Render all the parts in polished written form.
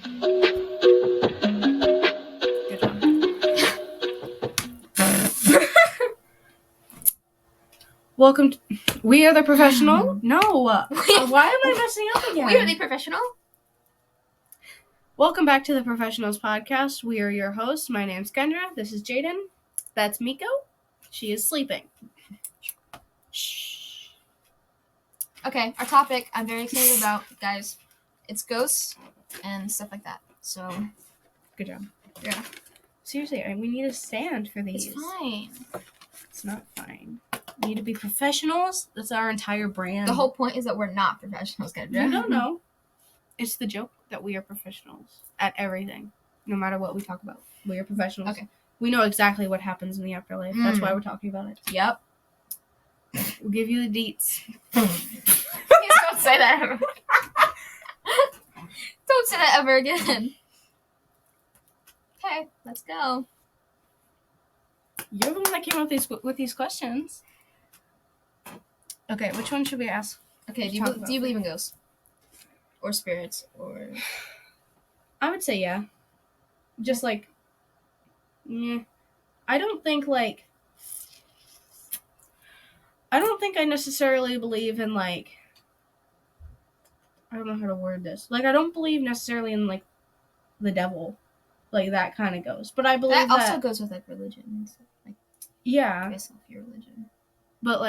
Good job. Welcome to... We are the professional? No. Why am I messing up again? We are the professional. Welcome back to the Professionals Podcast. We are your hosts. My name's Kendra. This is Jaiden. That's Miko. She is sleeping. Shh. Okay, our topic I'm very excited about, guys. It's ghosts and stuff like that. So, Good job. yeah. Seriously, we need a stand for these. It's fine. It's not fine. We need to be professionals. That's our entire brand. The whole point is that we're not professionals, Kendra. You don't know. It's the joke that we are professionals at everything. No matter what we talk about. We are professionals. Okay. We know exactly what happens in the afterlife. That's why we're talking about it. Yep. We'll give you the deets. Please don't say that ever. Don't say that ever again. Okay, let's go. You're the one that came up with these questions. Okay, which one should we ask? Okay, do you believe in ghosts? Or spirits? Or I would say yeah. Just like, yeah. I don't think I necessarily believe in like, I don't know how to word this. Like, I don't believe necessarily in like the devil, like that kind of ghost. But I believe that also goes with like religion and stuff. Like, yeah, based off your religion. but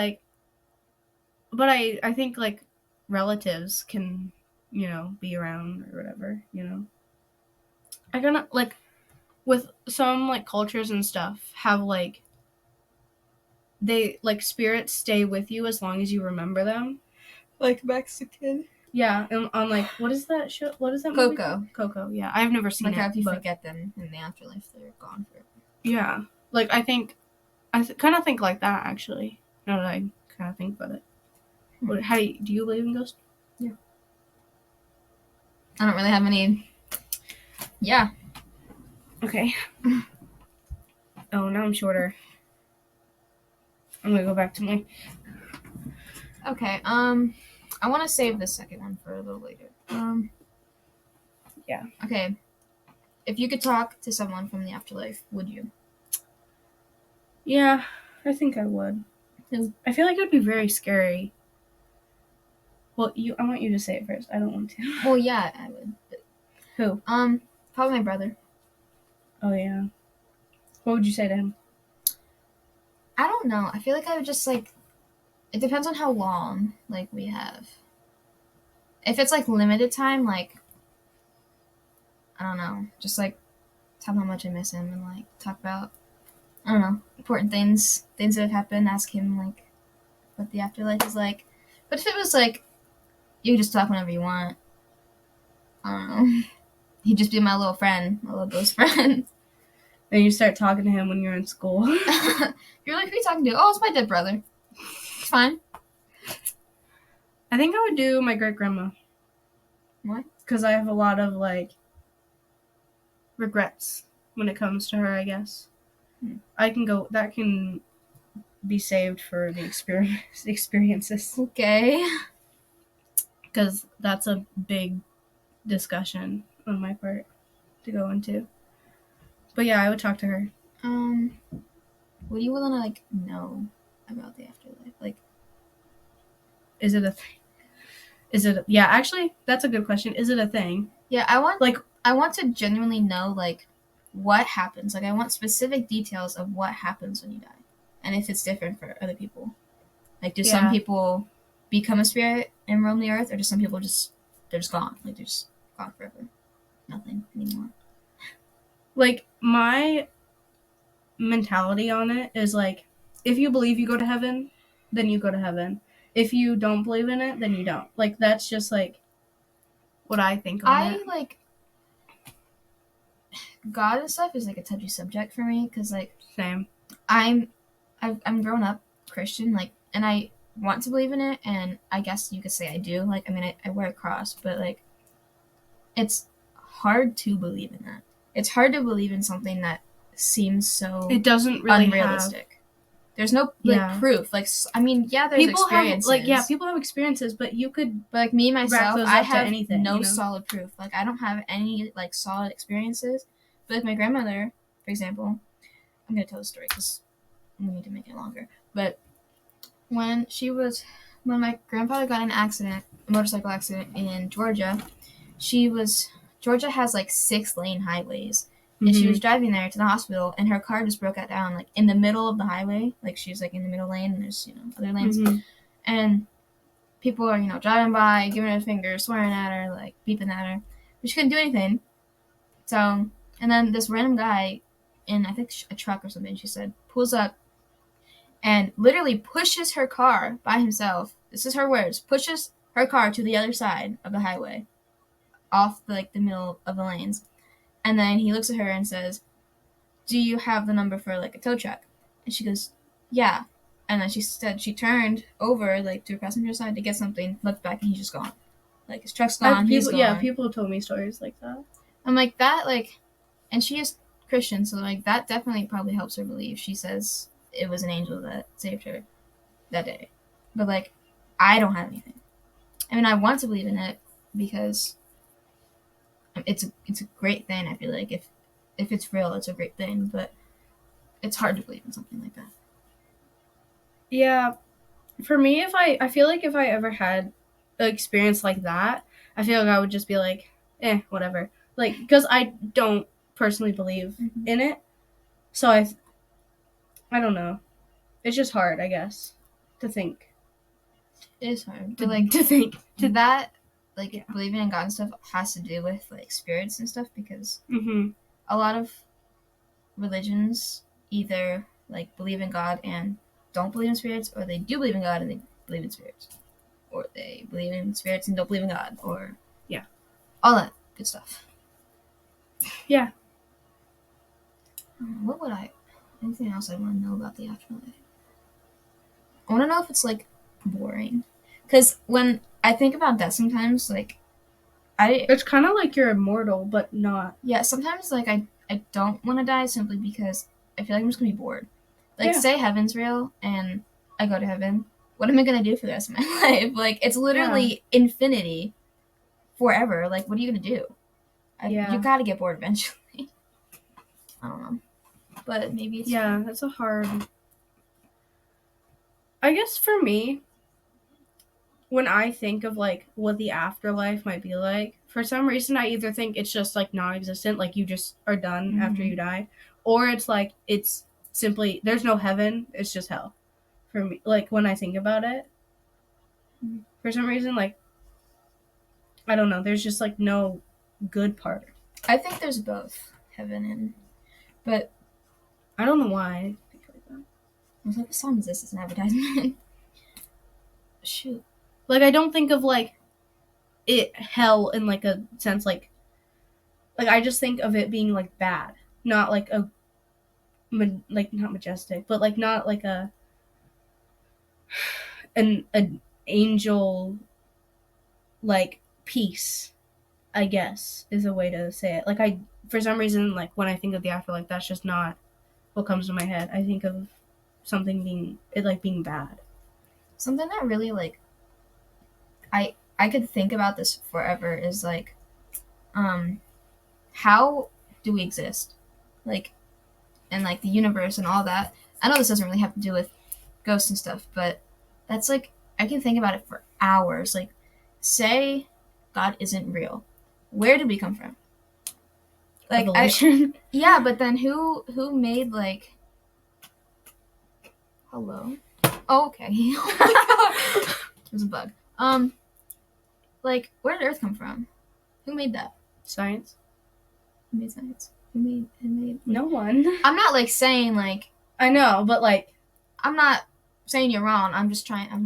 I think like relatives can, be around or whatever, I kind of like with some like cultures and stuff have like they like spirits stay with you as long as you remember them, Like Mexican. yeah. And on like what is that show? What is that Coco. movie called? Coco. Yeah, I've never seen Like it. how if you but, forget them in the afterlife, they're gone forever. yeah, like I think kind of think like that actually. Now that I kind of think about it. How do you believe in ghosts? Yeah. I don't really have any. Yeah. Okay. Oh, now I'm shorter. I'm gonna go back to my. Okay. I want to save the second one for a little later. Yeah. Okay. If you could talk to someone from the afterlife, would you? Yeah, I think I would. Who? I feel like it would be very scary. Well, I want you to say it first. I don't want to. Well, yeah, I would. But, Who? probably my brother. Oh yeah. What would you say to him? I don't know. I feel like I would just like. It depends on how long like we have. If it's like limited time, like I don't know, just like tell him how much I miss him and like talk about I don't know important things that have happened. Ask him like what the afterlife is like. But if it was like you could just talk whenever you want, I don't know. He'd just be my little friend, my little ghost friend. Then you start talking to him when you're in school. You're like, who are you talking to? Oh, it's my dead brother. It's fine. I think I would do my great grandma. Why? Because I have a lot of like regrets when it comes to her. I guess I can go. That can be saved for the experiences. Okay. Because that's a big discussion on my part to go into. But yeah, I would talk to her. What do you want to like know about the afterlife? Like, is it a thing? Yeah, actually, that's a good question. Is it a thing? Yeah, I want to genuinely know like what happens. Like, I want specific details of what happens when you die, and if it's different for other people. Like, do some people become a spirit and roam the earth, or do some people they're just gone? Like, they're just gone forever, nothing anymore. Like, my mentality on it is like, if you believe you go to heaven, then you go to heaven. If you don't believe in it, then you don't. Like, that's just like what I think on it. Like God and stuff is like a touchy subject for me because like same. I'm grown up Christian, like, and I want to believe in it, and I guess you could say I do. Like, I mean, I wear a cross, but like, it's hard to believe in that. It's hard to believe in something that seems so it doesn't really unrealistic. There's no like proof. Like, I mean, yeah, there's people experiences. People have experiences, but you could. But like me myself, I have anything, no solid proof. Like I don't have any like solid experiences. But like my grandmother, for example, I'm gonna tell the story because we need to make it longer. But when my grandfather got in an accident, a motorcycle accident in Georgia, Georgia has like 6-lane highways. And she was driving there to the hospital, and her car just broke down, like, in the middle of the highway. Like, she's, like, in the middle lane, and there's, other lanes. And people are, driving by, giving her a finger, swearing at her, like, beeping at her. But she couldn't do anything. So, and then this random guy in, I think, a truck or something, she said, pulls up and literally pushes her car by himself. This is her words. Pushes her car to the other side of the highway, off, the middle of the lanes. And then he looks at her and says, do you have the number for, like, a tow truck? And she goes, yeah. And then she said she turned over, like, to her passenger side to get something, looked back, and he's just gone. Like, his truck's gone, he's gone. Yeah, people told me stories like that. I'm like, that, like, and she is Christian, so, like, that definitely probably helps her believe. She says it was an angel that saved her that day. But, like, I don't have anything. I mean, I want to believe in it because it's a great thing. I feel like if it's real, it's a great thing, but it's hard to believe in something like that. Yeah, for me, I feel like if I ever had an experience like that, I feel like I would just be like, whatever. Like, because I don't personally believe in it, so I don't know. It's just hard, I guess, to think. It is hard, but like to think to that. Like, believing in God and stuff has to do with, like, spirits and stuff, because a lot of religions either, like, believe in God and don't believe in spirits, or they do believe in God and they believe in spirits. Or they believe in spirits and don't believe in God, or all that good stuff. Yeah. Anything else I want to know about the afterlife? I want to know if it's, like, boring. Because when I think about that sometimes, like, it's kind of like you're immortal, but not. Yeah, sometimes, like, I don't want to die simply because I feel like I'm just going to be bored. Like, say heaven's real and I go to heaven. What am I going to do for the rest of my life? Like, it's literally infinity forever. Like, what are you going to do? You got to get bored eventually. I don't know. But maybe it's fun. That's a hard... I guess for me, when I think of, like, what the afterlife might be like, for some reason I either think it's just, like, non-existent, like you just are done after you die, or it's like it's simply there's no heaven, it's just hell. For me, like, when I think about it, for some reason, like, I don't know, there's just, like, no good part. I think there's both heaven but I don't know why I think like that. I was like, what song is this? It's an advertisement. Shoot. Like, I don't think of, like, it hell in, like, a sense, like, I just think of it being, like, bad. Not, like, not majestic, but, like, not, like, an angel, like, peace, I guess, is a way to say it. Like, for some reason, like, when I think of the afterlife, that's just not what comes to my head. I think of something being bad. Something that really, like, I could think about this forever is, like, how do we exist? Like, and, like, the universe and all that. I know this doesn't really have to do with ghosts and stuff, but that's, like, I can think about it for hours. Like, say God isn't real. Where did we come from? Like, evolution. Yeah, but then who made, like... Hello? Oh, okay. Oh my god. There's a bug. Like, where did Earth come from? Who made that? Science. Who made science? Who made no one. I'm not, like, saying, like... I know, but, like... I'm not saying you're wrong. I'm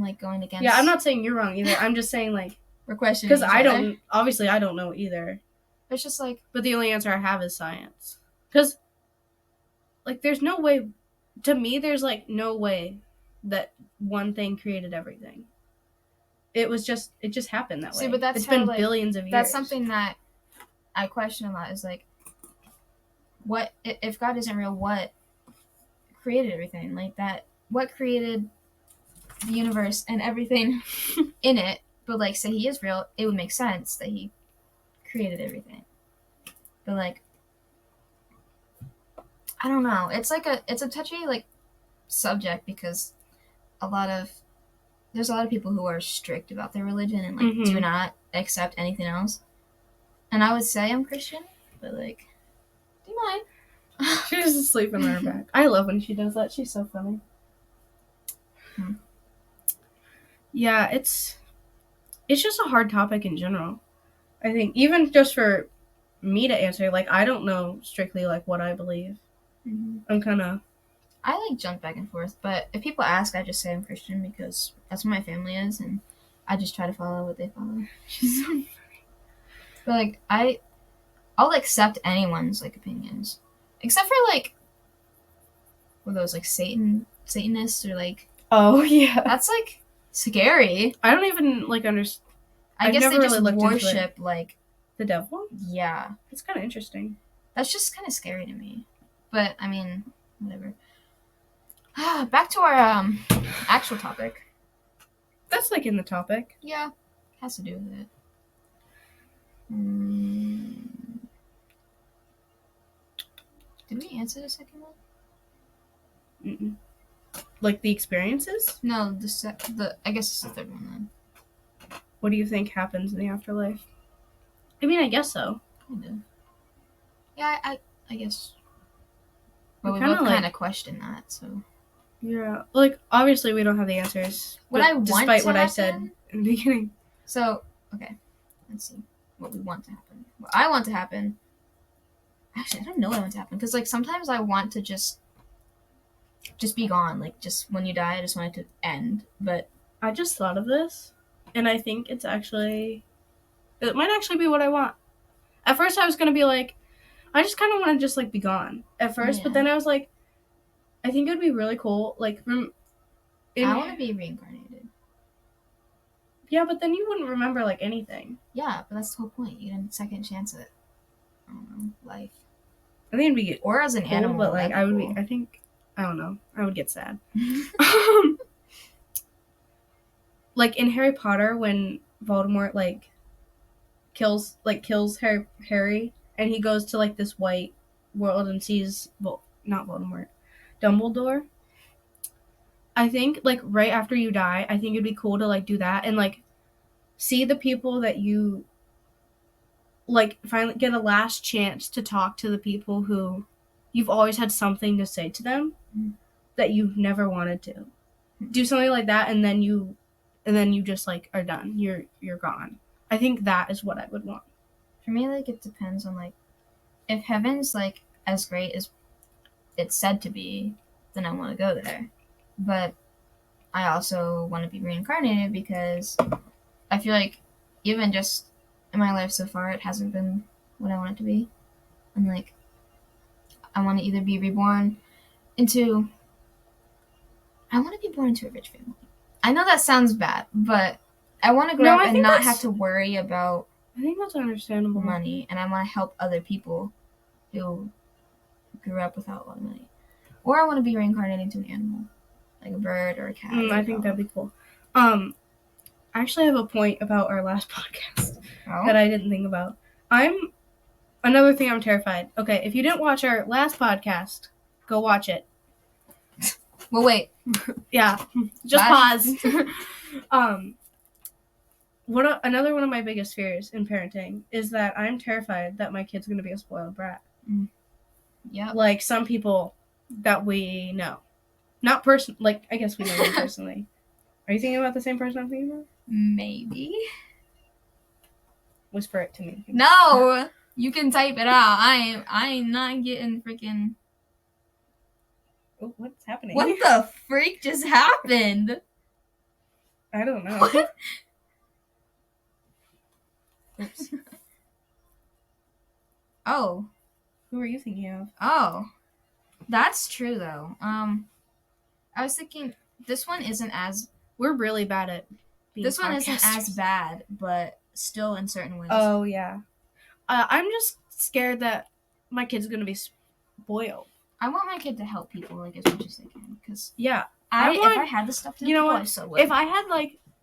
like, going against... Yeah, I'm not saying you're wrong either. I'm just saying, like... We're questioning because I don't know either. It's just, like... But the only answer I have is science. Because, like, there's no way... To me, there's, like, no way that one thing created everything. It just happened that way. See, but that's it's been like, billions of years. That's something that I question a lot, is, like, what... If God isn't real, what created everything? Like, that what created the universe and everything in it, but like say he is real, it would make sense that he created everything. But like, I don't know. It's a touchy like subject because there's a lot of people who are strict about their religion and like do not accept anything else. And I would say I'm Christian, but like, do you mind? She's just sleeping on her back. I love when she does that. She's so funny. Yeah, it's just a hard topic in general. I think even just for me to answer, like I don't know strictly like what I believe. I'm kind of. I like jump back and forth, but if people ask, I just say I'm Christian because that's what my family is, and I just try to follow what they follow. She's so funny. But like I'll accept anyone's like opinions, except for like, what those like Satanists or like. Oh yeah, that's like scary. I don't even like understand. I guess they just worship like the devil. Yeah, it's kind of interesting. That's just kind of scary to me. But I mean, whatever. Back to our actual topic. That's like in the topic. Yeah, has to do with it. Did we answer the second one? Mm-mm. Like the experiences? No, I guess it's the third one then. What do you think happens in the afterlife? I mean, I guess so. Kind of. Yeah, I guess. But we both kind of question that, so. Yeah, like obviously we don't have the answers. Despite what I said in the beginning. So, okay, let's see what we want to happen. What I want to happen. Actually, I don't know what I want to happen because like sometimes I want to just be gone. Like just when you die, I just want it to end. But I just thought of this, and I think it might actually be what I want. At first, I was gonna be like, I just kind of want to just like be gone at first, yeah. But then I was like, I think it would be really cool. Like, I want to be reincarnated. Yeah, but then you wouldn't remember like anything. Yeah, but that's the whole point. You get a second chance at, I don't know, life. I think it'd be or as an animal, but like I would be. I think I don't know. I would get sad. Like in Harry Potter, when Voldemort like kills Harry, and he goes to like this white world and sees not Voldemort, Dumbledore. I think like right after you die, I think it'd be cool to like do that and like see the people that you like finally get a last chance to talk to the people who you've always had something to say to them that you've never wanted to. Do something like that and then you just like are done. You're gone. I think that is what I would want. For me, like it depends on like if heaven's like as great as it's said to be, then I want to go there. But I also want to be reincarnated because I feel like even just in my life so far, it hasn't been what I want it to be. And like, I want to either be reborn into. I want to be born into a rich family. I know that sounds bad, but I want to grow up and not have to worry about. I think that's understandable. Money, and I want to help other people who grew up without a lot of money. Or I want to be reincarnated into an animal, like a bird or a cat. I think that'd be cool. I actually have a point about our last podcast that I didn't think about. Another thing I'm terrified. Okay, if you didn't watch our last podcast, go watch it. Well, wait. Yeah, just pause. Another one of my biggest fears in parenting is that I'm terrified that my kid's going to be a spoiled brat. Yeah. Like some people that we know. Not like, I guess we know them personally. Are you thinking about the same person I'm thinking about? Maybe. Whisper it to me. No! You can type it out. I ain't not getting freaking... Oh, what's happening? What the freak just happened? I don't know. What? Oops. Oh. Who are you thinking of? Oh. That's true, though. I was thinking, this one isn't as... We're really bad at being This one isn't as bad, but still in certain ways. Oh, yeah. I'm just scared that my kid's going to be spoiled. I want my kid to help people, like, as much as they can, because... Yeah. If I had the stuff to you know people, what? I so would.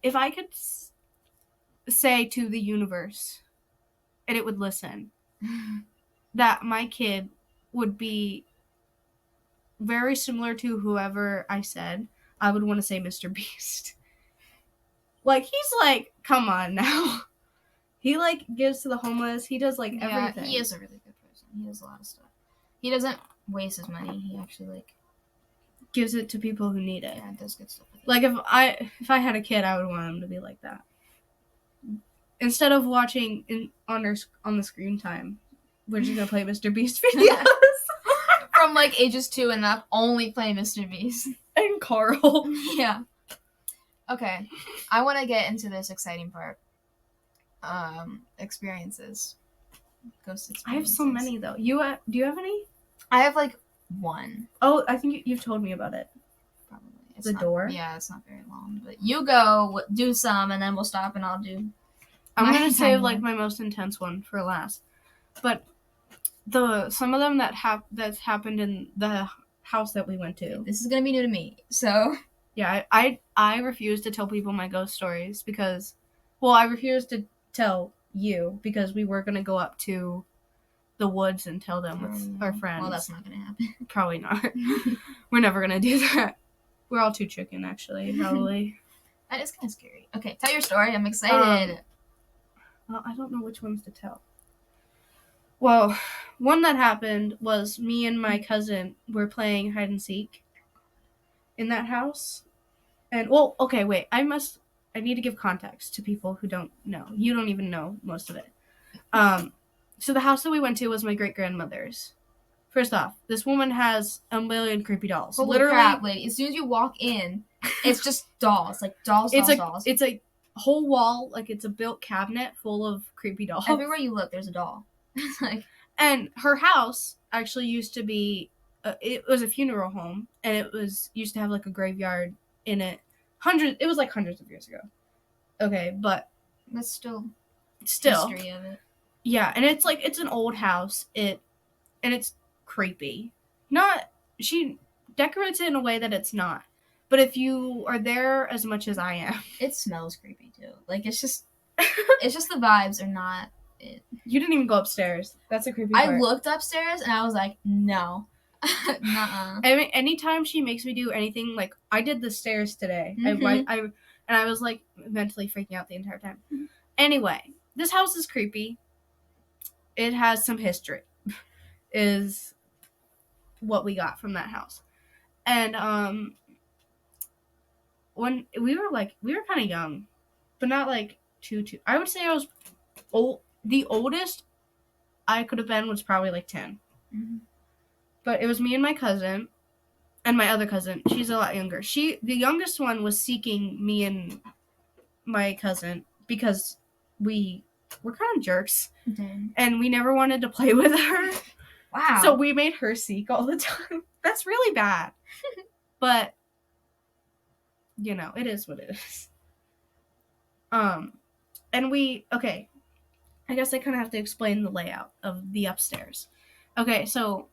If I could say to the universe, and it would listen, that my kid would be very similar to whoever I said, I would want to say Mr. Beast. Like, he's like, come on now. He, like, gives to the homeless. He does, like, everything. He is a really good person. He does a lot of stuff. He doesn't waste his money. He actually, like, gives it to people who need it. Yeah, does good stuff with it. Like, if I had a kid, I would want him to be like that. Instead of watching on the screen time, we're just gonna play Mr. Beast videos. From, like, ages 2 and up, only play Mr. Beast. And Carl. Yeah. Okay. I want to get into this exciting part. Experiences. Ghost experiences. I have so many, though. Do you have any? I have, like, one. Oh, I think you've told me about it. Probably. The door? Yeah, it's not very long. But you go, do some, and then we'll stop and I'll do... I'm going to save, like, my most intense one for last. But some of them that's happened in the house that we went to. This is going to be new to me, so... Yeah, I refuse to tell people my ghost stories because... Well, I refuse to tell you because we were going to go up to the woods and tell them with our friends. Well, that's not going to happen. Probably not. We're never going to do that. We're all too chicken, actually, probably. That is kind of scary. Okay, tell your story. I'm excited. Well, I don't know which ones to tell. Well, one that happened was me and my cousin were playing hide and seek in that house. And, well, okay, wait. I need to give context to people who don't know. You don't even know most of it. So the house that we went to was my great-grandmother's. First off, this woman has a million creepy dolls. Holy literally, crap, lady. As soon as you walk in, it's just dolls. Like, dolls. It's a whole wall, like, it's a built cabinet full of creepy dolls. Everywhere you look, there's a doll. Like, and her house actually used to be, it was a funeral home, and it used to have, like, a graveyard in it. It was, like, hundreds of years ago. Okay, but... That's still... history of it. Yeah, and it's, like, it's an old house. And it's creepy. She decorates it in a way that it's not. But if you are there as much as I am... It smells creepy, too. Like, it's just the vibes are not it. You didn't even go upstairs. That's a creepy part. I looked upstairs, and I was like, no. Nuh-uh. I mean, anytime she makes me do anything, like, I did the stairs today. Mm-hmm. I was, like, mentally freaking out the entire time. Mm-hmm. Anyway, this house is creepy. It has some history. Is what we got from that house. And when we were kind of young, but not like too I would say I was old. The oldest I could have been was probably like 10. Mm-hmm. But it was me and my cousin and my other cousin. She's a lot younger. The youngest one was seeking me and my cousin because we were kind of jerks. Mm-hmm. And we never wanted to play with her. Wow. So we made her seek all the time. That's really bad. But, you know, it is what it is. And okay. I guess I kind of have to explain the layout of the upstairs. Okay, so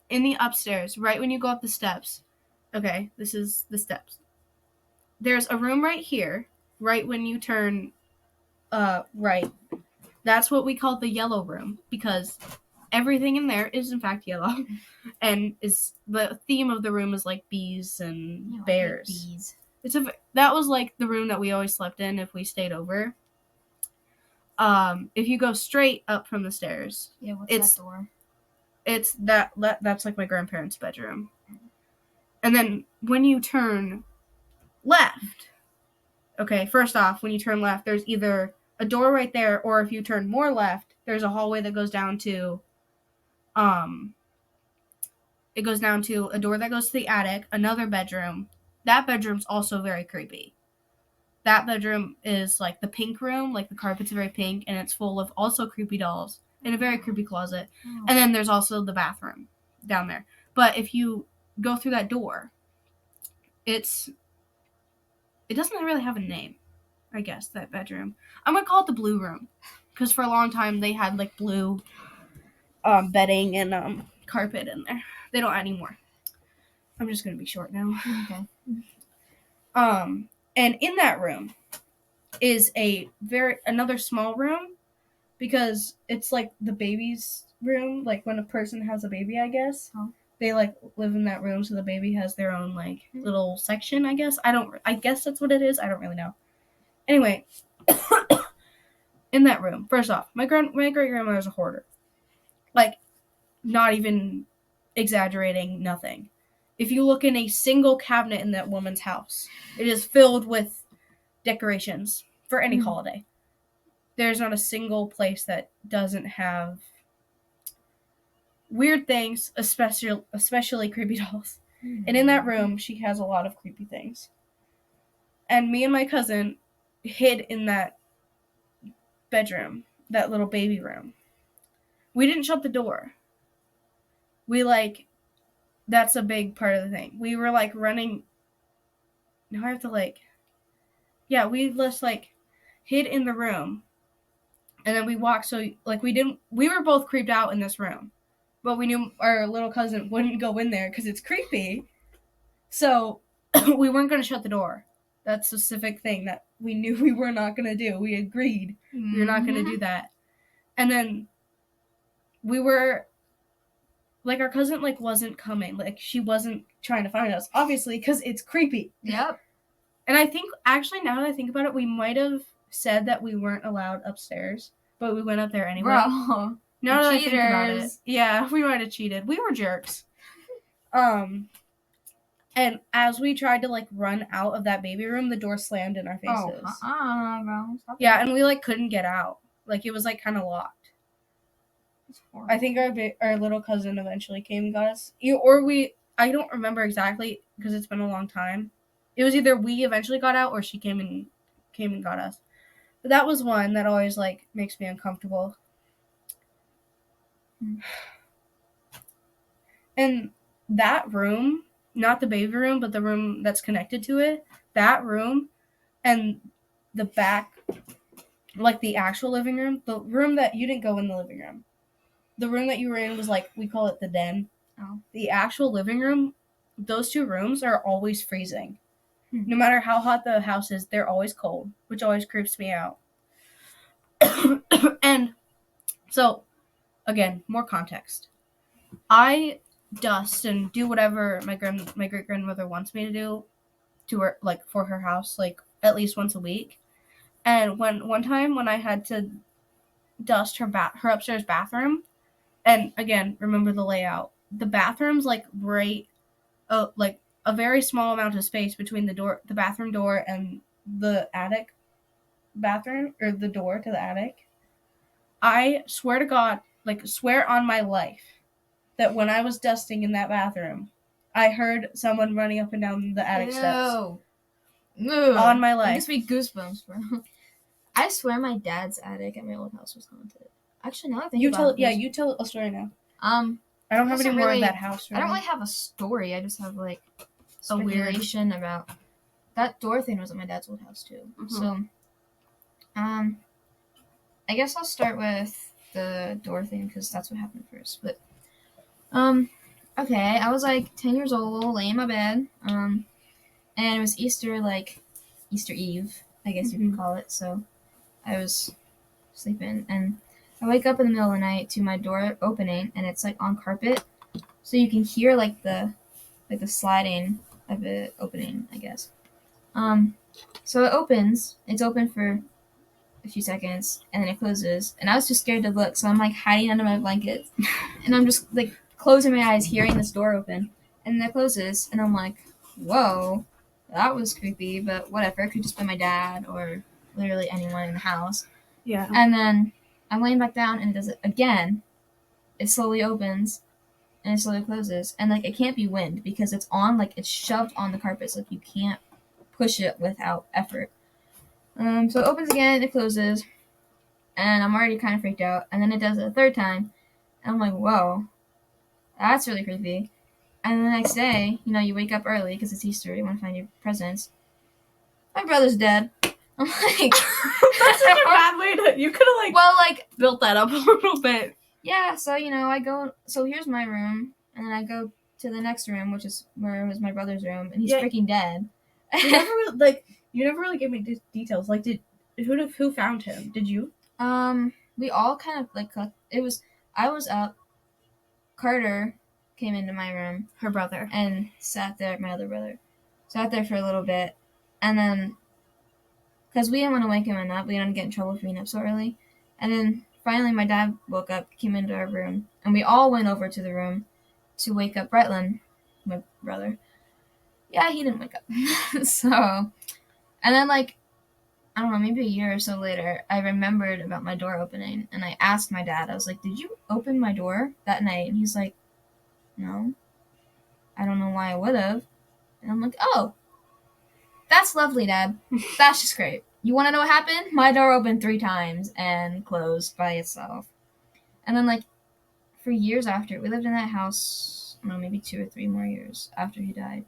in the upstairs, right when you go up the steps, okay, this is the steps. There's a room right here, right when you turn right. That's what we call the yellow room because everything in there is in fact yellow, and the theme of the room is like bees and bears. Bees. That was like the room that we always slept in if we stayed over. If you go straight up from the stairs, what's that door? It's that's like my grandparents' bedroom. And then when you turn left, okay, first off, when you turn left, there's either a door right there, or if you turn more left, there's a hallway that goes down to it goes down to a door that goes to the attic, another bedroom. That bedroom's also very creepy. That bedroom is like the pink room, like the carpet's very pink, and it's full of also creepy dolls in a very creepy closet. Oh. And then there's also the bathroom down there. But if you go through that door, it doesn't really have a name, I guess, that bedroom. I'm going to call it the blue room, because for a long time they had like blue bedding and carpet in there. They don't anymore. I'm just going to be short now. Okay. And in that room is another small room, because it's like the baby's room. Like when a person has a baby, I guess they like live in that room, so the baby has their own like little section. I guess I guess that's what it is. I don't really know. Anyway, in that room, first off, my great grandmother is a hoarder. Like, not even exaggerating, nothing. If you look in a single cabinet in that woman's house, it is filled with decorations for any holiday. There's not a single place that doesn't have weird things, especially creepy dolls. And in that room, she has a lot of creepy things. And me and my cousin hid in that bedroom, that little baby room. We didn't shut the door. That's a big part of the thing. We were like running. Now I have to we just hid in the room. And then we walked, so we were both creeped out in this room. But we knew our little cousin wouldn't go in there because it's creepy. So we weren't going to shut the door. That's a specific thing that we knew we were not going to do. We agreed we were not going to do that. And then we were, our cousin, wasn't coming. She wasn't trying to find us, obviously, because it's creepy. Yep. And I think, actually, now that I think about it, we might have said that we weren't allowed upstairs, but we went up there anyway. Bro. Now that I think about it. Yeah, we might have cheated. We were jerks. And as we tried to run out of that baby room, the door slammed in our faces. Bro. Stop yeah, and we couldn't get out. It was kind of locked. I think our little cousin eventually came and got us. I don't remember exactly because it's been a long time. It was either we eventually got out or she came and got us. But that was one that always makes me uncomfortable. And that room, not the baby room, but the room that's connected to it, that room and the back, the actual living room, the room that you didn't go in the living room. The room that you were in was we call it the den. Oh. The actual living room, those two rooms are always freezing. No matter how hot the house is, they're always cold, which always creeps me out. And so, again, more context. I dust and do whatever my great grandmother wants me to do to her, for her house, at least once a week. And one time when I had to dust her upstairs bathroom, and again, remember the layout. The bathroom's right, a very small amount of space between the bathroom door and the attic bathroom, or the door to the attic. I swear to God, swear on my life, that when I was dusting in that bathroom, I heard someone running up and down the attic steps. On my life. It gives me goosebumps, bro. I swear my dad's attic at my old house was haunted. Actually, now I think about it. You tell a story now. I don't have any more of that house. Really. I don't really have a story. I just have speculation about that door thing was at my dad's old house too. Mm-hmm. So, I guess I'll start with the door thing because that's what happened first. But, okay, I was 10 years old, laying in my bed, and it was Easter Eve, I guess you could call it. So, I was sleeping, and I wake up in the middle of the night to my door opening, and it's on carpet, so you can hear the sliding of it opening, I guess. So it opens. It's open for a few seconds, and then it closes. And I was too scared to look, so I'm hiding under my blanket, and I'm just closing my eyes, hearing this door open, and then it closes, and I'm like, whoa, that was creepy, but whatever. It could just be my dad or literally anyone in the house. Yeah. And then I'm laying back down, and it does it again. It slowly opens, and it slowly closes. And it can't be wind because it's on, it's shoved on the carpet, so you can't push it without effort. So it opens again, it closes, and I'm already kind of freaked out. And then it does it a third time, and I'm like, whoa, that's really creepy. And the next day, you wake up early because it's Easter, you want to find your presents. My brother's dead. I'm like, that's such a bad way to. You could have built that up a little bit. Yeah, so I go. So here's my room, and then I go to the next room, which is where was my brother's room, and he's freaking dead. You never really gave me details. Like, who found him? Did you? We all kind of like I was up. Carter came into my room, Her brother, and sat there. My other brother sat there for a little bit, and then because we didn't want to wake him up, we didn't get in trouble for being up so early, and then finally my dad woke up, came into our room, and we all went over to the room to wake up Bretland, my brother. Yeah, he didn't wake up. So, and then like I don't know, maybe a year or so later, I remembered about my door opening, and I asked my dad. I was like, "Did you open my door that night?" And he's like, "No, I don't know why I would have." And I'm like, "Oh, that's lovely, Dad. That's just great. You want to know what happened? My door opened 3 times and closed by itself." And then like for years after, we lived in that house. I don't know, maybe 2 or 3 more years after he died,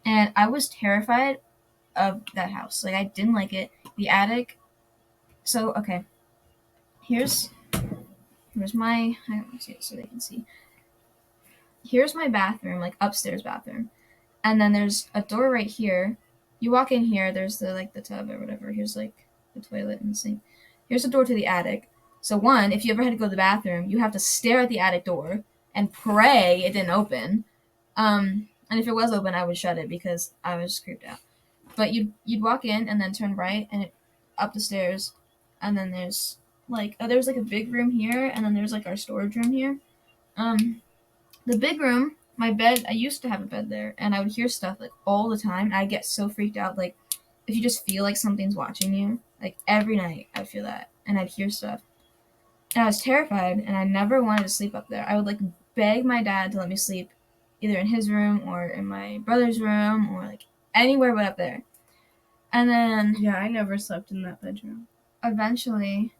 and I was terrified of that house. Like I didn't like it. The attic. So okay, here's my. I don't see it so they can see. Here's my bathroom, like upstairs bathroom, and then there's a door right here. You walk in here. There's the tub or whatever. Here's like the toilet and the sink. Here's the door to the attic. So one, if you ever had to go to the bathroom, you have to stare at the attic door and pray it didn't open. And if it was open, I would shut it because I was creeped out. But you'd walk in and then turn right and up the stairs, and then there's there's like a big room here, and then there's like our storage room here. The big room, my bed, I used to have a bed there, and I would hear stuff like all the time, and I'd get so freaked out. Like if you just feel like something's watching you, like every night I'd feel that, and I'd hear stuff, and I was terrified, and I never wanted to sleep up there. I would like beg my dad to let me sleep either in his room or in my brother's room or like anywhere but up there. And then yeah, I never slept in that bedroom. Eventually,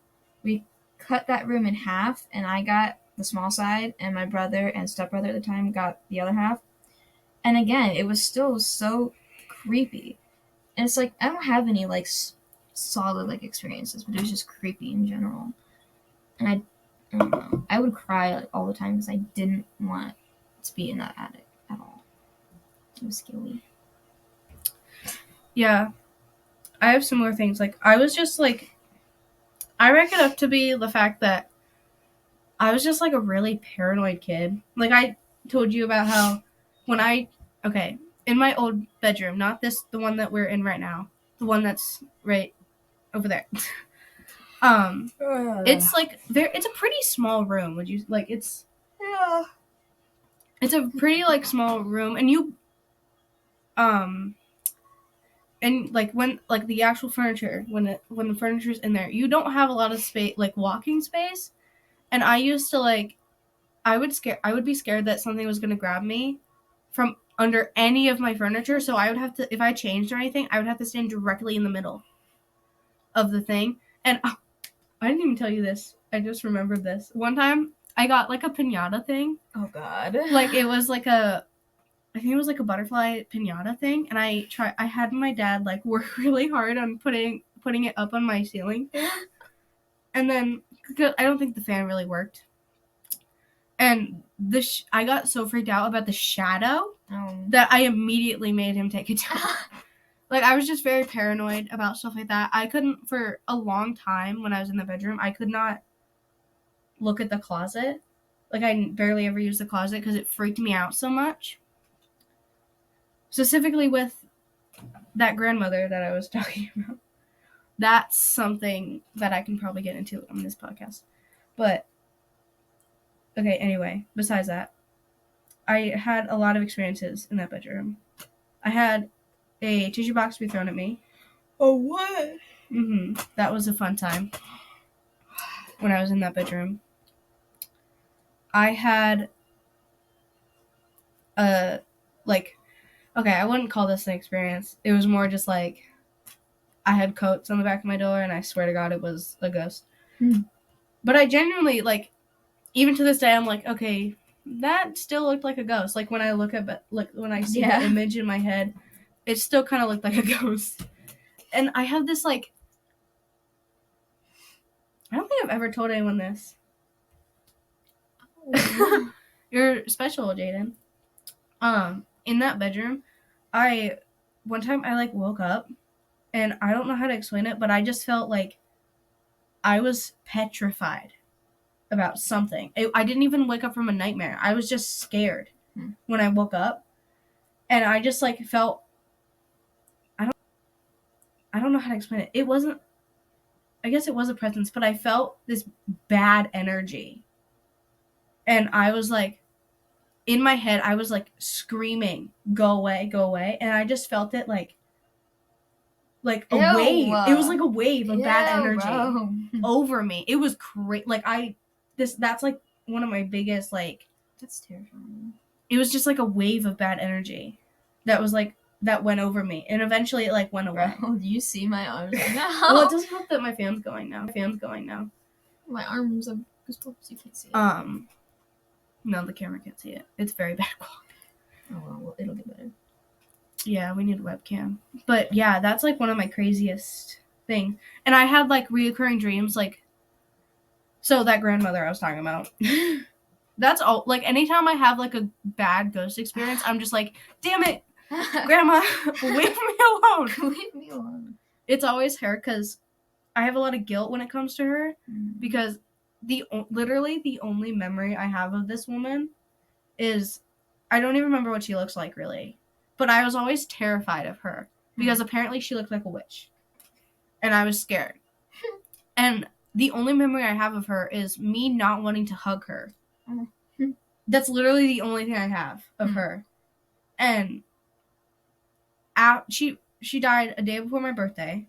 we cut that room in half, and I got the small side, and my brother and stepbrother at the time got the other half. And again, it was still so creepy. And it's like I don't have any like solid like experiences, but it was just creepy in general. And I don't know. I would cry like all the time because I didn't want to be in that attic at all. It was scary. Yeah, I have similar things. Like I was just like, I rank it up to be the fact that I was just like a really paranoid kid. Like I told you about how when in my old bedroom, not the one that we're in right now, the one that's right over there. It's like it's a pretty small room. Would you like it's Yeah. It's a pretty like small room, and you and like when like the actual furniture when the furniture's in there, you don't have a lot of space, like walking space. And I used to like I would be scared that something was going to grab me from under any of my furniture, so I would have to, if I changed or anything, I would have to stand directly in the middle of the thing. And I didn't even tell you this. I just remembered this. One time I got like a piñata thing. Oh god. Like it was like I think it was like a butterfly piñata thing, and I had my dad like work really hard on putting it up on my ceiling fan. And then I don't think the fan really worked. And I got so freaked out about the shadow that I immediately made him take it down. Like, I was just very paranoid about stuff like that. I couldn't, for a long time when I was in the bedroom, I could not look at the closet. Like, I barely ever used the closet because it freaked me out so much. Specifically with that grandmother that I was talking about. That's something that I can probably get into on this podcast. But, okay, anyway, besides that, I had a lot of experiences in that bedroom. I had a tissue box be thrown at me. Oh, what? That was a fun time when I was in that bedroom. I had I wouldn't call this an experience. It was more just like I had coats on the back of my door, and I swear to God it was a ghost. But I genuinely, like, even to this day, I'm like, okay, that still looked like a ghost. Like, when I when I see the image in my head, it still kind of looked like a ghost. And I have this, like, I don't think I've ever told anyone this. You're special, Jaiden. In that bedroom, I one time I like woke up and I don't know how to explain it, but I just felt like I was petrified about something. I didn't even wake up from a nightmare. I was just scared when I woke up, and I just like felt I don't know how to explain it. It wasn't I guess it was a presence, but I felt this bad energy. And I was like in my head I was like screaming, "Go away, go away." And I just felt it like a wave. It was like a wave of bad energy over me. It was crazy. Like that's like one of my biggest like. That's terrifying. It was just like a wave of bad energy, that went over me, and eventually it like went away. Bro, do you see my arms right now? Well, it doesn't help that my fan's going now. My arms have goosebumps. You can't see it. No, the camera can't see it. It's very bad quality. Oh well, it'll get better. Yeah, we need a webcam. But yeah, that's like one of my craziest things. And I had like reoccurring dreams, like, so that grandmother I was talking about. That's all. Like, anytime I have like a bad ghost experience, I'm just like, damn it, Grandma, leave me alone. Leave me alone. It's always her, because I have a lot of guilt when it comes to her, because literally the only memory I have of this woman is, I don't even remember what she looks like, really. But I was always terrified of her, because apparently she looked like a witch. And I was scared. And the only memory I have of her is me not wanting to hug her. That's literally the only thing I have of her. And she died a day before my birthday,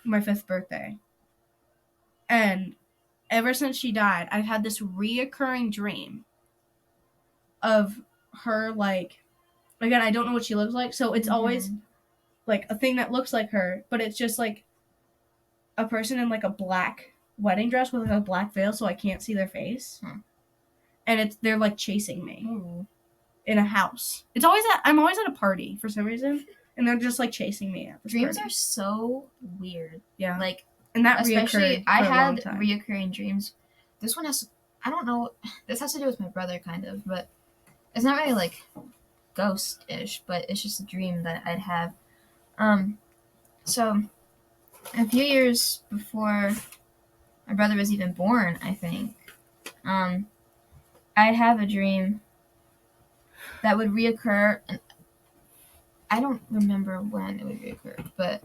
my 5th birthday. And ever since she died, I've had this reoccurring dream of her, like, again, I don't know what she looks like, so it's always like a thing that looks like her, but it's just like a person in like a black wedding dress with like a black veil, so I can't see their face. And they're like chasing me in a house. I'm always at a party for some reason, and they're just like chasing me at this Dreams party. are so weird. Yeah. Like, and that especially I had reoccurring dreams. This one I don't know, this has to do with my brother kind of, but it's not really like ghost-ish, but it's just a dream that I'd have. So a few years before my brother was even born, I think, I'd have a dream that would reoccur, and I don't remember when it would reoccur, but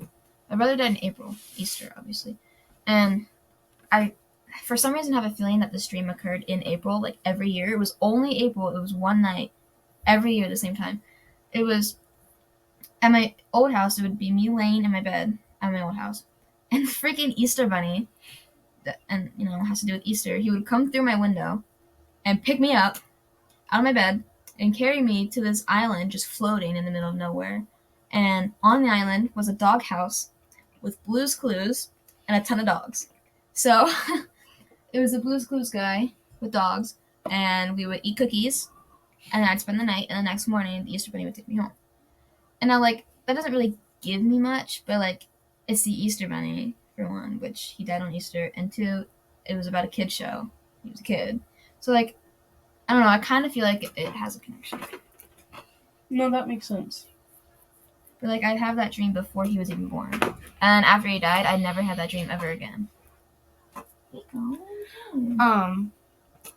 my brother died in April, Easter, obviously, and I, for some reason, have a feeling that this dream occurred in April, like every year. It was only April. It was one night, every year at the same time. It was at my old house. It would be me laying in my bed at my old house, and the freaking Easter bunny, and has to do with Easter. He would come through my window and pick me up out of my bed and carry me to this island just floating in the middle of nowhere. And on the island was a dog house with Blue's Clues and a ton of dogs. So it was a Blue's Clues guy with dogs, and we would eat cookies, and then I'd spend the night, and the next morning the Easter bunny would take me home. And I'm like, that doesn't really give me much, but like, it's the Easter bunny, for one, which he died on Easter, and two, it was about a kid show. He was a kid. So like, I don't know, I kind of feel like it has a connection. No, that makes sense. But like, I'd have that dream before he was even born. And after he died, I'd never had that dream ever again.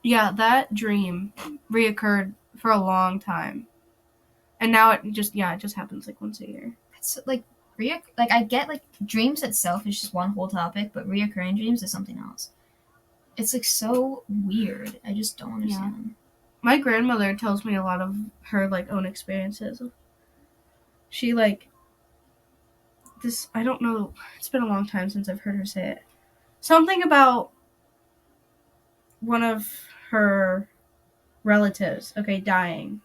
Yeah, that dream reoccurred for a long time. And now it just happens like once a year. It's like, I get like dreams itself is just one whole topic, but reoccurring dreams is something else. It's like so weird. I just don't understand. Yeah. My grandmother tells me a lot of her like own experiences. She like this, I don't know, it's been a long time since I've heard her say it. Something about one of her relatives, dying,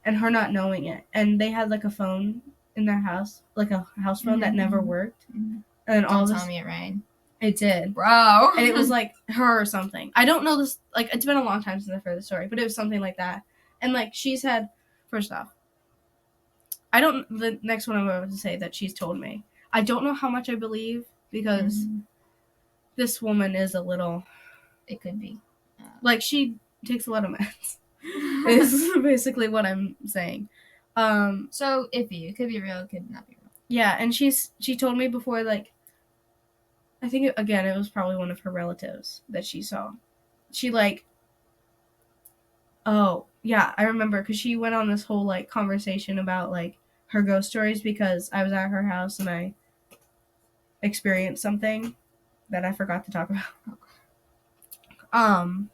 and her not knowing it. And they had like a phone in their house, like a house phone that never worked. And Don't tell me it rang. It did. Bro. And it was like her or something. I don't know this, like, it's been a long time since I've heard the story, but it was something like that. And like, she said, first off, the next one I'm about to say that she's told me, I don't know how much I believe, because this woman is a little, it could be. Like, she takes a lot of meds, is basically what I'm saying. So iffy. It could be real, it could not be real. Yeah, and she told me before, like, I think, again, it was probably one of her relatives that she saw. She, like, oh, yeah, I remember, because she went on this whole, like, conversation about, like, her ghost stories because I was at her house and I experienced something that I forgot to talk about. Um,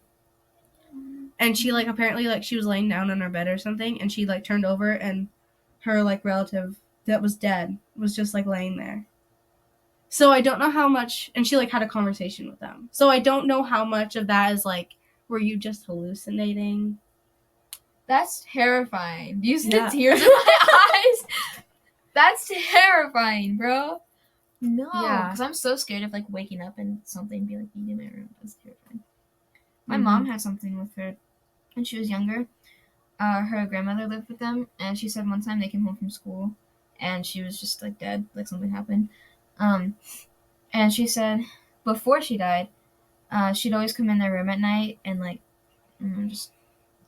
and she, like, apparently, like, she was laying down on her bed or something, and she, like, turned over, and her, like, relative that was dead was just, like, laying there. So I don't know how much, and she, like, had a conversation with them. So I don't know how much of that is, like, were you just hallucinating? That's terrifying. Do you see the tears in my eyes? That's terrifying, bro. No, because I'm so scared of, like, waking up and something be, like, eating my room. That's terrifying. My mom had something with her when she was younger. Her grandmother lived with them, and she said one time they came home from school, and she was just, like, dead, like something happened. And she said before she died, she'd always come in their room at night and, like, just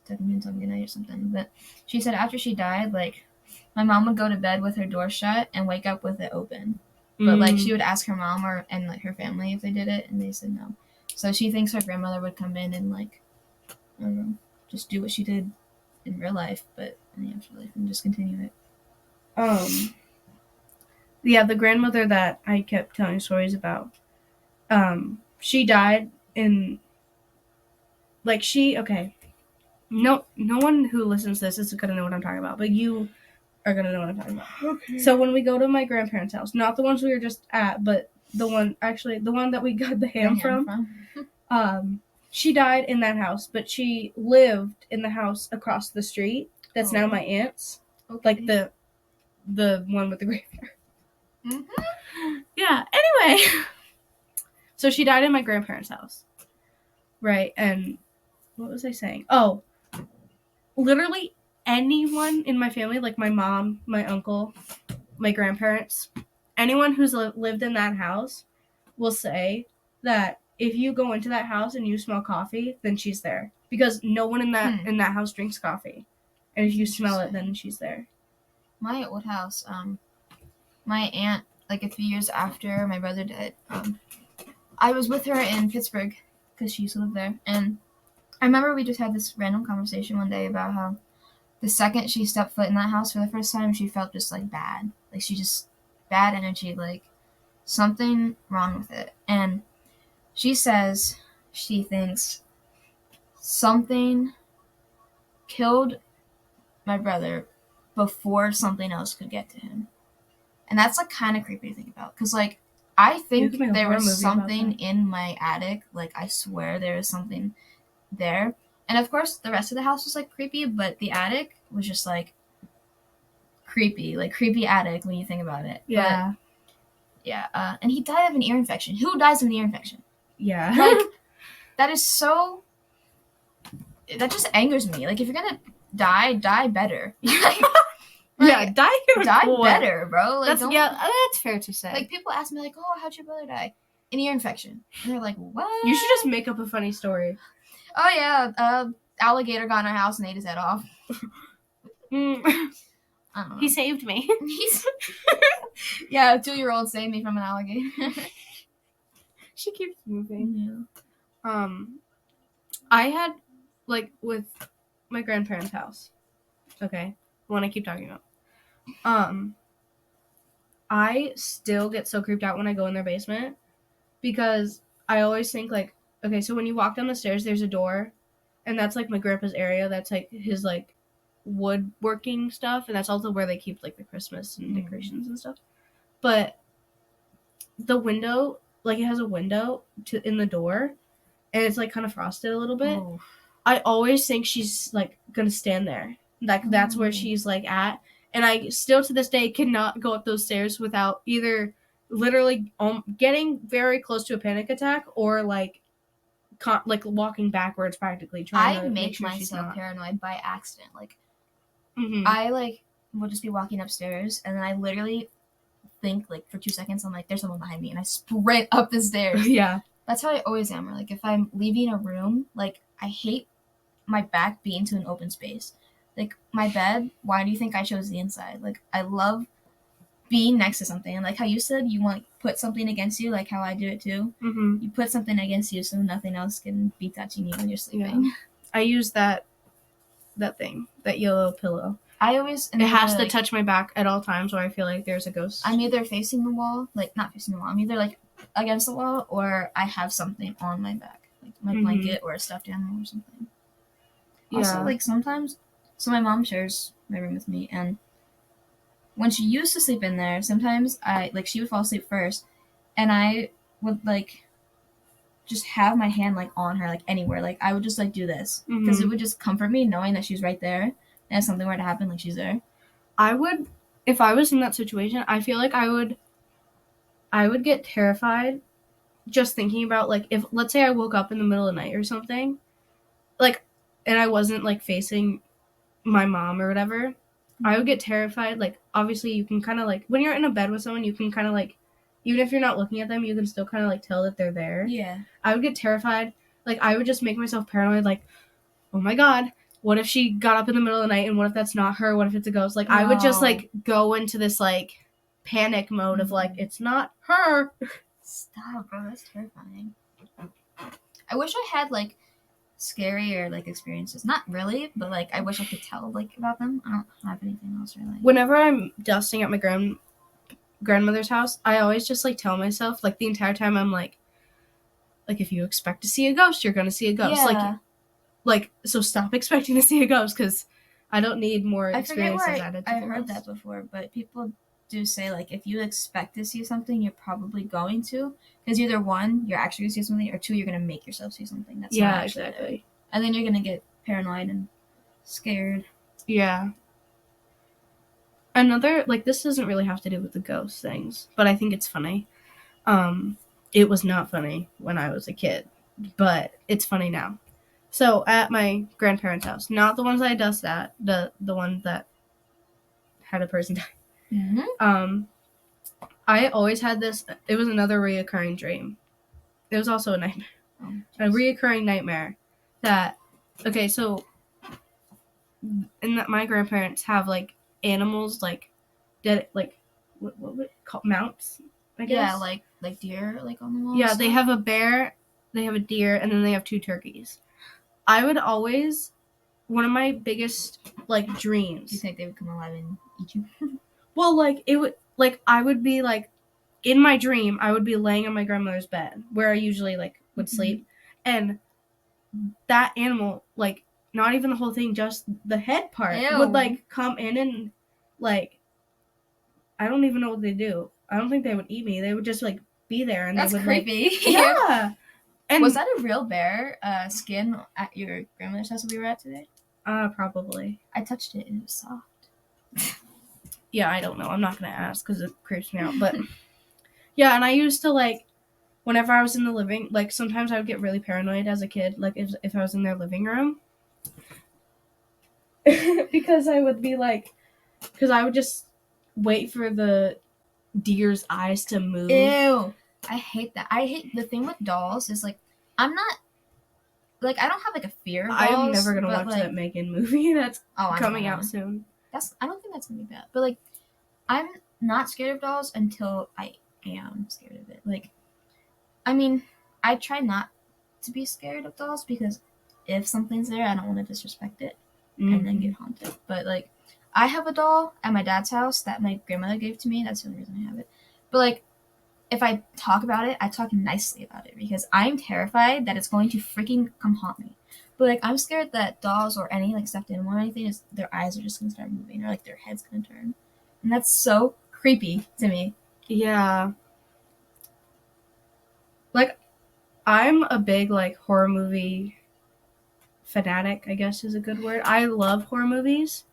tuck me in, tell me good night or something. But she said after she died, like, my mom would go to bed with her door shut and wake up with it open. But, like, she would ask her mom and, like, her family if they did it, and they said no. So she thinks her grandmother would come in and, like, I don't know, just do what she did in real life, but in the afterlife, and just continue it. Yeah, the grandmother that I kept telling stories about, she died in, like, okay, no one who listens to this is gonna know what I'm talking about, but you are gonna know what I'm talking about. Okay. So when we go to my grandparents' house, not the ones we were just at, but the one that we got the ham from. She died in that house, but she lived in the house across the street. That's now my aunt's. Okay. Like the one with the graveyard. Mm-hmm. Yeah. Anyway, so she died in my grandparents' house, right? And what was I saying? Oh, literally anyone in my family, like my mom, my uncle, my grandparents, anyone who's lived in that house will say that if you go into that house and you smell coffee, then she's there, because no one in that house drinks coffee, and if you smell it, then she's there. My old house, my aunt, like, a few years after my brother died, I was with her in Pittsburgh because she used to live there, and I remember we just had this random conversation one day about how the second she stepped foot in that house for the first time, she felt just, like, bad. Like, she just, bad energy, like, something wrong with it. And she says she thinks something killed my brother before something else could get to him. And that's, like, kind of creepy to think about. Because, like, I think there was something in my attic. Like, I swear there was something there. And, of course, the rest of the house was, like, creepy, but the attic was just, like, creepy. Like, creepy attic when you think about it. Yeah. But, yeah. And he died of an ear infection. Who dies of an ear infection? Yeah. Like, that is so... That just angers me. Like, if you're gonna die better. Yeah, die better, bro. Like, that's fair to say. Like, people ask me, like, oh, how'd your brother die? An ear infection. And they're like, what? You should just make up a funny story. Oh, yeah, alligator got in our house and ate his head off. He saved me. Yeah, a 2-year-old saved me from an alligator. She keeps moving. Yeah. I had, like, with my grandparents' house. Okay, the one I keep talking about. I still get so creeped out when I go in their basement, because I always think, like, okay, so when you walk down the stairs, there's a door, and that's, like, my grandpa's area. That's, like, his, like, woodworking stuff, and that's also where they keep, like, the Christmas and decorations and stuff. But the window, like, it has a window in the door, and it's, like, kind of frosted a little bit. Oh. I always think she's, like, gonna stand there. Like, that's where she's, like, at. And I still, to this day, cannot go up those stairs without either literally getting very close to a panic attack or, like walking backwards practically, trying to make sure she's not. I make myself paranoid by accident. Like, I, like, will just be walking upstairs, and then I literally think, like, for 2 seconds, I'm like, there's someone behind me, and I sprint up the stairs. Yeah. That's how I always am. Or, like, if I'm leaving a room, like, I hate my back being to an open space. Like, my bed, why do you think I chose the inside? Like, I love being next to something. And like how you said you want to put something against you, like how I do it too. Mm-hmm. You put something against you so nothing else can be touching you when you're sleeping. Yeah. I use that thing, that yellow pillow. I always... It has to touch my back at all times, or I feel like there's a ghost. I'm either facing the wall, like not facing the wall. I'm either like against the wall, or I have something on my back, like my blanket or a stuffed animal or something. Yeah. Also, like sometimes, so my mom shares my room with me, and when she used to sleep in there, sometimes she would fall asleep first, and I would like just have my hand like on her, like anywhere, like I would just like do this because it would just comfort me knowing that she's right there, and if something were to happen, like she's there. I would, if I was in that situation, I feel like I would get terrified just thinking about, like, if, let's say I woke up in the middle of the night or something, like, and I wasn't, like, facing my mom or whatever, I would get terrified. Like, obviously, you can kind of, like, when you're in a bed with someone, you can kind of, like, even if you're not looking at them, you can still kind of, like, tell that they're there. Yeah. I would get terrified. Like, I would just make myself paranoid, like, oh my god, what if she got up in the middle of the night, and what if that's not her? What if it's a ghost? Like, I would just, like, go into this, like, panic mode of, like, it's not her. Stop, bro. That's terrifying. I wish I had, like, scarier, like, experiences. Not really, but, like, I wish I could tell, like, about them. I don't have anything else, really. Whenever I'm dusting at my grandmother's house, I always just, like, tell myself, like, the entire time I'm, like, if you expect to see a ghost, you're gonna see a ghost. Yeah. Like, so stop expecting to see a ghost, because I don't need more experiences added to I heard that before, but people do say, like, if you expect to see something, you're probably going to, because either one, you're actually going to see something, or two, you're going to make yourself see something that's not actually exactly there. And then you're going to get paranoid and scared. Yeah. Another, like, this doesn't really have to do with the ghost things, but I think it's funny. It was not funny when I was a kid, but it's funny now. So, at my grandparents' house, not the ones that I dust at, the ones that had a person die. Mm-hmm. I always had this, it was another reoccurring dream. It was also a nightmare. Oh, a reoccurring nightmare that, okay, so, in that my grandparents have, like, animals, like, dead, like, what would it call, mounts, I guess? Yeah, like deer, like, on the wall. Yeah, they have a bear, they have a deer, and then they have 2 turkeys. I would always, one of my biggest, like, dreams. Do you think they would come alive and eat you? Well, like, it would, like, I would be, like, in my dream, I would be laying on my grandmother's bed, where I usually, like, would sleep, and that animal, like, not even the whole thing, just the head part, would, like, come in and, like, I don't even know what they do. I don't think they would eat me. They would just, like, be there, and that's they would, creepy. Like, yeah. And was that a real bear skin at your grandmother's house we were at today? Probably. I touched it and it was soft. Yeah, I don't know. I'm not gonna ask because it creeps me out. But yeah, and I used to, like, whenever I was in the living, like, sometimes I would get really paranoid as a kid, like, if I was in their living room, because I would be like, because I would just wait for the deer's eyes to move. Ew. I hate that. I hate the thing with dolls is, like, I'm not, like, I don't have, like, a fear of dolls. I'm never gonna watch, like, that Megan movie that's coming out soon. I don't think that's gonna be bad. But, like, I'm not scared of dolls until I am scared of it. Like, I mean, I try not to be scared of dolls because if something's there, I don't want to disrespect it and then get haunted. But, like, I have a doll at my dad's house that my grandmother gave to me. That's the only reason I have it. But, like, if I talk about it, I talk nicely about it because I'm terrified that it's going to freaking come haunt me. But, like, I'm scared that dolls or any, like, stuffed animal or anything, is their eyes are just going to start moving or, like, their head's going to turn. And that's so creepy to me. Yeah. Like, I'm a big, like, horror movie fanatic, I guess is a good word. I love horror movies,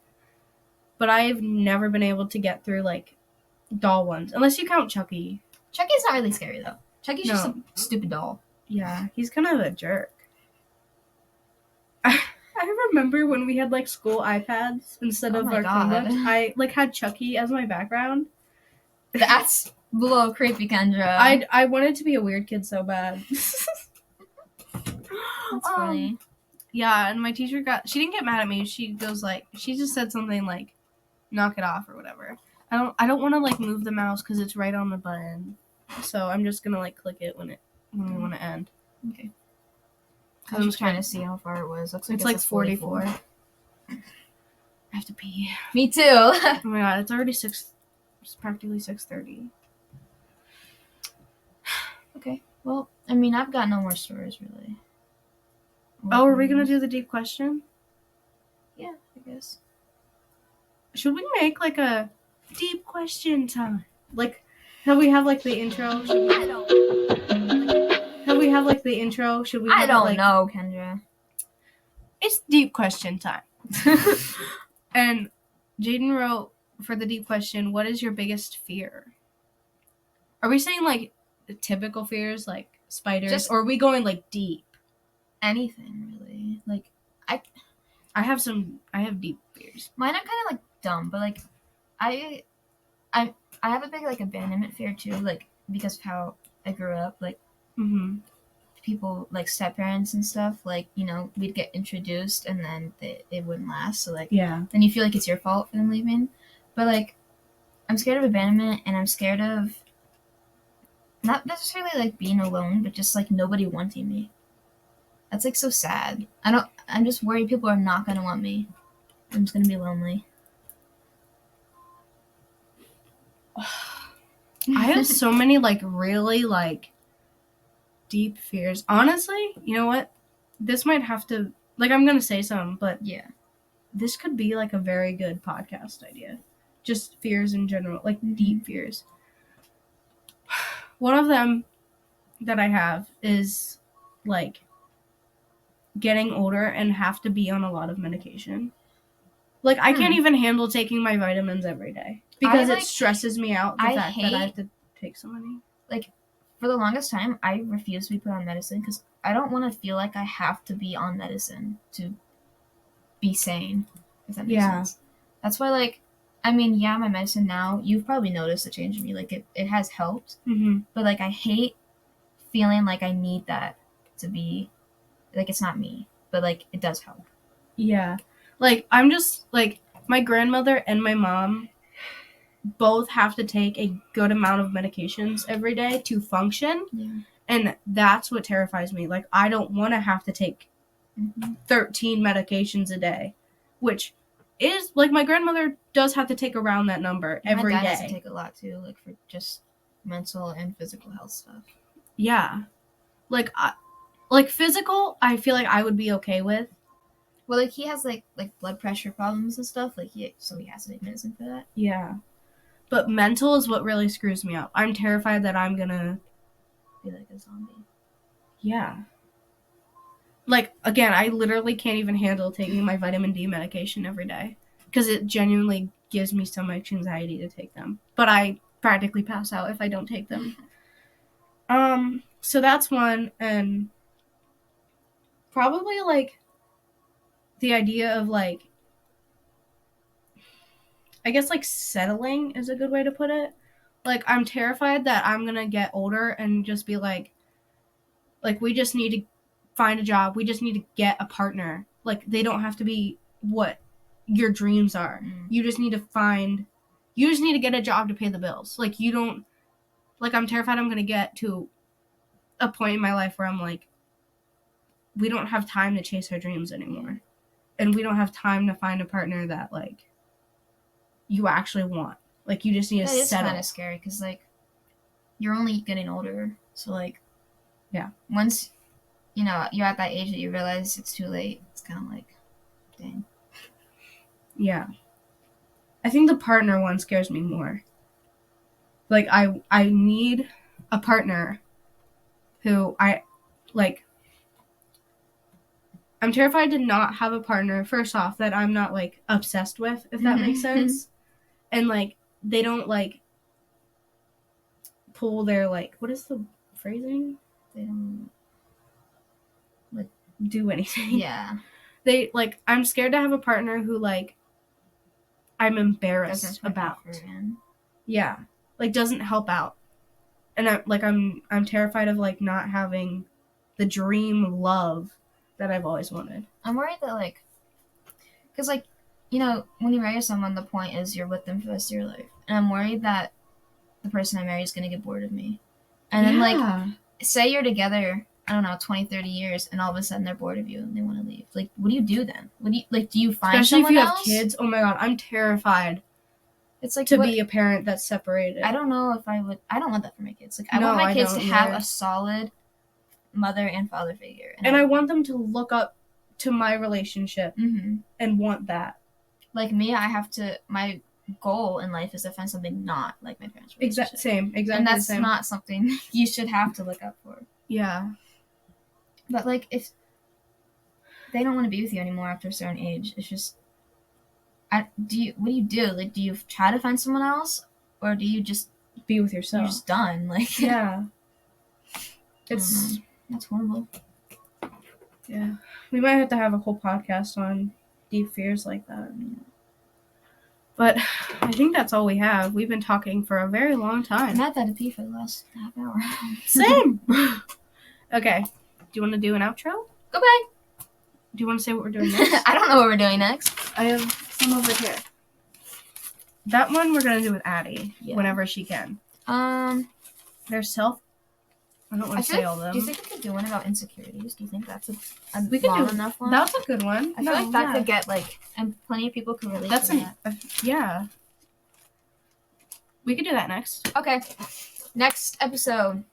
but I've never been able to get through, like, doll ones. Unless you count Chucky. Chucky's not really scary, though. Chucky's just a stupid doll. Yeah, he's kind of a jerk. I remember when we had, like, school iPads instead of our Chromebooks. I, like, had Chucky as my background. That's a little creepy, Kendra. I wanted to be a weird kid so bad. That's funny. Yeah, and my teacher she didn't get mad at me. She goes, like, she just said something like, knock it off or whatever. I don't want to like move the mouse because it's right on the button. So I'm just gonna like click it when we want to end. Okay. I'm just trying to see how far it was. Looks like it's like 44. I have to pee. Me too. Oh my god, it's already 6. It's practically 6:30. Okay. Well, I mean, I've got no more stories really. Oh, are we gonna do the deep question? Yeah, I guess. Should we make like a deep question time? Like, have we have like the intro? Should we? Have we have like the intro? Should we? I don't like, know, Kendra. It's deep question time. And Jaiden wrote for the deep question, what is your biggest fear? Are we saying like the typical fears like spiders, or are we going like deep? Anything really. Like I have deep fears. Mine are kind of like dumb, but like I have a big like abandonment fear too, like because of how I grew up, like people like step parents and stuff, like, you know, we'd get introduced and then it wouldn't last, so like then you feel like it's your fault for them leaving. But like I'm scared of abandonment, and I'm scared of not necessarily like being alone, but just like nobody wanting me. That's like so sad. I'm just worried people are not gonna want me. I'm just gonna be lonely. I have so many like really like deep fears. Honestly, you know what? This might have to like I'm gonna say some, but yeah, this could be like a very good podcast idea. Just fears in general, like deep fears. One of them that I have is like getting older and have to be on a lot of medication. Like I can't even handle taking my vitamins every day because it stresses me out the fact that I have to take so many. Like for the longest time, I refused to be put on medicine because I don't want to feel like I have to be on medicine to be sane. If that makes sense. That's why, like, I mean, yeah, my medicine now, you've probably noticed a change in me. Like, it has helped. But, like, I hate feeling like I need that to be, like, it's not me. But, like, it does help. Yeah. Like, I'm just, like, my grandmother and my mom both have to take a good amount of medications every day to function. Yeah. And that's what terrifies me. Like, I don't want to have to take 13 medications a day, which is, like, my grandmother does have to take around that number every day. My dad has to take a lot, too, like, for just mental and physical health stuff. Yeah. Like physical, I feel like I would be okay with. Well, like, he has, like blood pressure problems and stuff, like, so he has to take medicine for that. Yeah. But mental is what really screws me up. I'm terrified that I'm gonna be like a zombie. Yeah. Like, again, I literally can't even handle taking my vitamin D medication every day because it genuinely gives me so much anxiety to take them. But I practically pass out if I don't take them. So that's one, and probably, like, the idea of, like, I guess, like, settling is a good way to put it. Like, I'm terrified that I'm gonna get older and just be like, we just need to find a job. We just need to get a partner. Like, they don't have to be what your dreams are. You just need to get a job to pay the bills. Like, you don't, like, I'm terrified I'm going to get to a point in my life where I'm like, we don't have time to chase our dreams anymore. And we don't have time to find a partner that, like, you actually want. Like, you just need to settle. That is kind of scary because, like, you're only getting older. So, like, yeah. Once, you know, you're at that age that you realize it's too late, it's kind of like, dang. Yeah. I think the partner one scares me more. Like, I need a partner who I'm terrified to not have a partner, first off, that I'm not, like, obsessed with, if that makes sense. And, like, they don't, like, pull their, like, what is the phrasing? They don't, like, do anything. Yeah. They, like, I'm scared to have a partner who, like, I'm embarrassed about. Yeah. Like, doesn't help out. And I'm terrified of, like, not having the dream love that I've always wanted. I'm worried that, like, because, like, when you marry someone, the point is you're with them for the rest of your life. And I'm worried that the person I marry is going to get bored of me. And then, like, say you're together, I don't know, 20, 30 years, and all of a sudden they're bored of you and they want to leave. Like, what do you do then? Do you find especially someone if you else? have kids? Oh my god, I'm terrified. It's like to be a parent that's separated. I don't know if I would. I don't want that for my kids. Like, I want my kids to have a solid mother and father figure. And I want them to look up to my relationship and want that. Like me, my goal in life is to find something not like my parents' relationship. Exactly. And that's not something you should have to look up for. Yeah. But, like, if they don't want to be with you anymore after a certain age, it's just, what do you do? Like, do you try to find someone else? Or do you just be with yourself? You're just done. Like, yeah. That's horrible. Yeah. We might have to have a whole podcast on deep fears like that. But I think that's all we have. We've been talking for a very long time. I'm not that to pee for the last half hour. Same. Okay. Do you want to do an outro? Go back. Do you want to say what we're doing next? I don't know what we're doing next. I have some over here. That one we're going to do with Addie whenever she can. There's I don't want to say all of them. Do you think we could do one about insecurities? Do you think that's a enough one? That's a good one. I feel like that could get, like, and plenty of people could relate to that. Yeah. We could do that next. Okay. Next episode,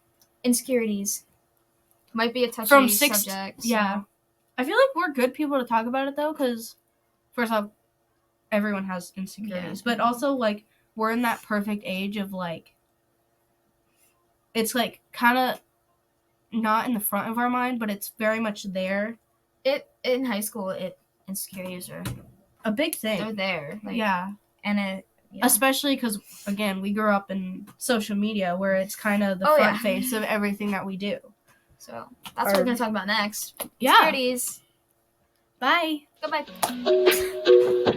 insecurities. Might be a touchy subject. Yeah. So. I feel like we're good people to talk about it, though, because, first off, everyone has insecurities. Yeah. But also, like, we're in that perfect age of, like, it's, like, kind of not in the front of our mind, but it's very much there. In high school, insecurities are a big thing. They're there. Like, yeah. And especially because, again, we grew up in social media where it's kind of the front face of everything that we do. So that's what we're going to talk about next. Yeah. Insecurities. Bye. Goodbye.